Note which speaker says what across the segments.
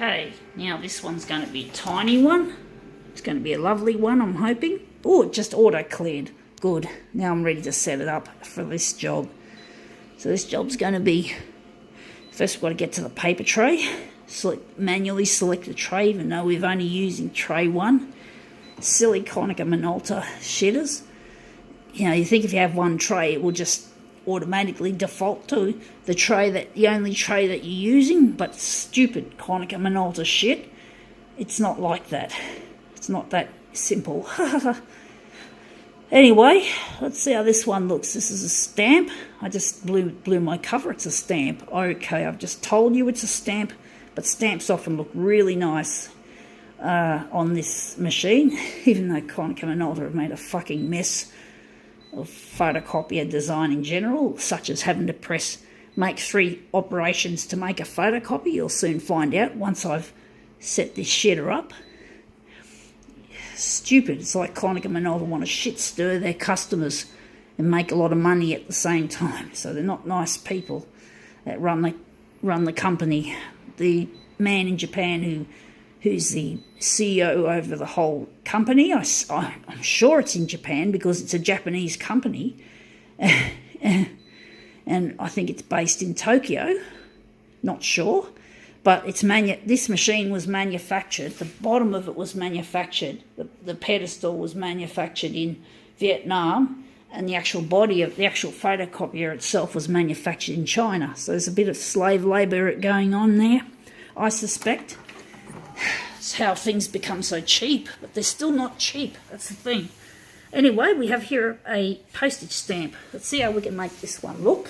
Speaker 1: Okay, now this one's going to be a tiny one. It's going to be a lovely one, I'm hoping. Oh, it just auto-cleared. Good. Now I'm ready to set it up for this job. So this job's going to be, first we've got to get to the paper tray. Manually select the tray, even though we're only using tray 1. Silly Konica Minolta shitters. You know, you think if you have one tray, it will just automatically default to the only tray that you're using, but stupid Konica Minolta shit. It's not like that. It's not that simple. Anyway, let's see how this one looks. This is a stamp. I just blew my cover. It's a stamp. Okay, I've just told you it's a stamp, but stamps often look really nice on this machine, even though Konica Minolta have made a fucking mess of photocopier design in general, such as having to make 3 operations to make a photocopy. You'll soon find out once I've set this shitter up. Stupid. It's like Konica Minolta want to shit stir their customers and make a lot of money at the same time. So they're not nice people that run the company. The man in Japan who's the CEO over the whole company, I'm sure it's in Japan because it's a Japanese company, and I think it's based in Tokyo, not sure, but this machine was manufactured, the bottom of it was manufactured, the pedestal was manufactured in Vietnam, and the actual body of the actual photocopier itself was manufactured in China. So there's a bit of slave labour going on there, I suspect. It's how things become so cheap, but they're still not cheap. That's the thing. Anyway, we have here a postage stamp. Let's see how we can make this one look.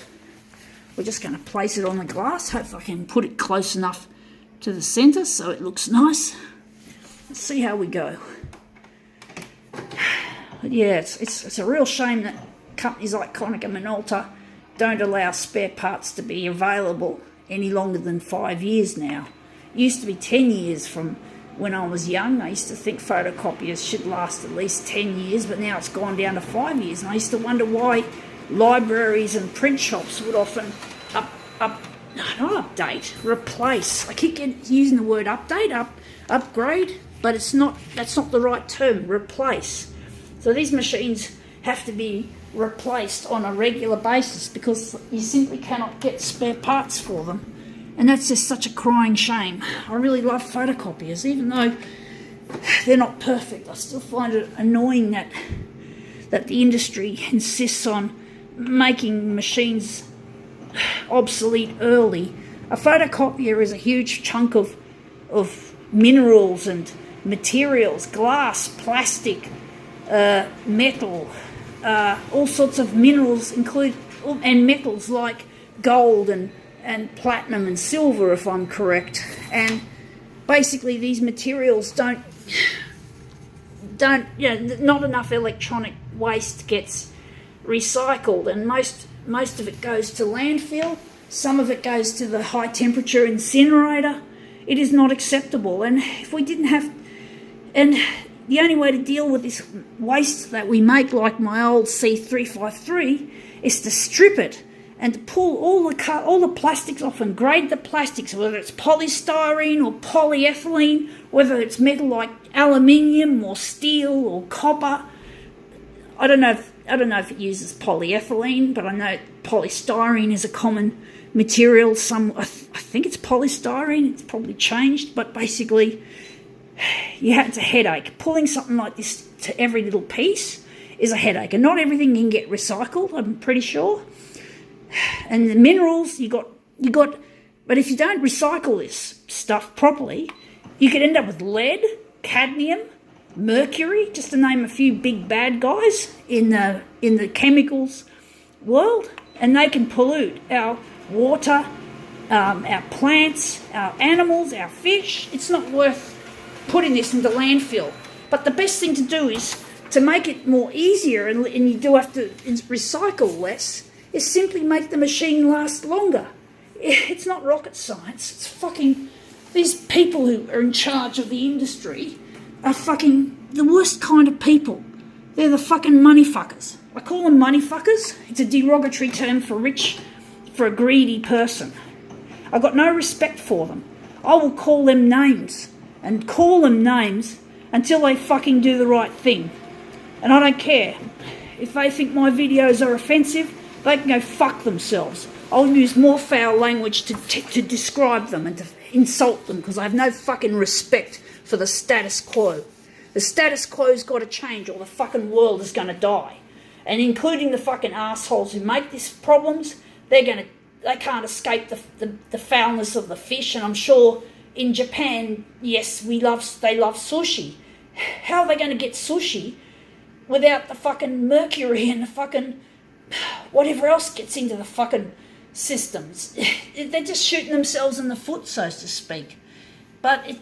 Speaker 1: We're just going to place it on the glass. Hopefully I can put it close enough to the centre so it looks nice. Let's see how we go. But yeah, it's a real shame that companies like Konica Minolta don't allow spare parts to be available any longer than 5 years now. It used to be 10 years from when I was young. I used to think photocopiers should last at least 10 years, but now it's gone down to 5 years. And I used to wonder why libraries and print shops would often replace. I keep using the word upgrade, but that's not the right term, replace. So these machines have to be replaced on a regular basis because you simply cannot get spare parts for them. And that's just such a crying shame. I really love photocopiers, even though they're not perfect. I still find it annoying that the industry insists on making machines obsolete early. A photocopier is a huge chunk of minerals and materials, glass, plastic, metal, all sorts of minerals and metals like gold and platinum and silver, if I'm correct. And basically these materials don't not enough electronic waste gets recycled, and most of it goes to landfill. Some of it goes to the high temperature incinerator. It is not acceptable. And if we didn't have, and the only way to deal with this waste that we make, like my old C353, is to strip it and to pull all the plastics off and grade the plastics, whether it's polystyrene or polyethylene, whether it's metal like aluminium or steel or copper. I don't know if it uses polyethylene, but I know polystyrene is a common material. I think it's polystyrene. It's probably changed, but basically, it's a headache. Pulling something like this to every little piece is a headache, and not everything can get recycled, I'm pretty sure. And the minerals you got, but if you don't recycle this stuff properly, you could end up with lead, cadmium, mercury, just to name a few big bad guys in the chemicals world, and they can pollute our water, our plants, our animals, our fish. It's not worth putting this into landfill. But the best thing to do is to make it more easier, and you do have to recycle less, is simply make the machine last longer. It's not rocket science. It's fucking, these people who are in charge of the industry are fucking the worst kind of people. They're the fucking money fuckers. I call them money fuckers. It's a derogatory term for a greedy person. I've got no respect for them. I will call them names and call them names until they fucking do the right thing. And I don't care. If they think my videos are offensive, they can go fuck themselves. I'll use more foul language to describe them and to insult them because I have no fucking respect for the status quo. The status quo's got to change or the fucking world is going to die. And including the fucking assholes who make these problems, they can't escape the foulness of the fish. And I'm sure in Japan, yes, they love sushi. How are they going to get sushi without the fucking mercury and the fucking whatever else gets into the fucking systems? They're just shooting themselves in the foot, so to speak. But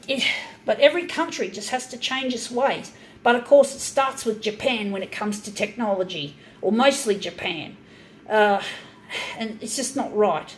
Speaker 1: but every country just has to change its ways. But of course, it starts with Japan when it comes to technology, or mostly Japan, and it's just not right.